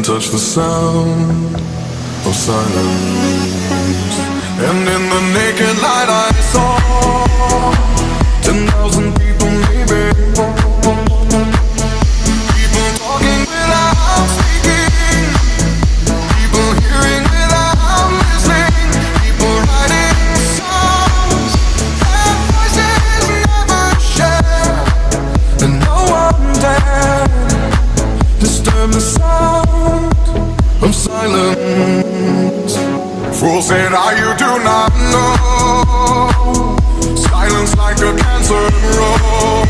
touch the sound of silence. And in the naked light I saw 10,000 people maybe. People talking without speaking. People hearing without listening. People writing songs their voices never share. And no one dared disturb the sound of silence. Fools said, you do not know. Silence like a cancer grows.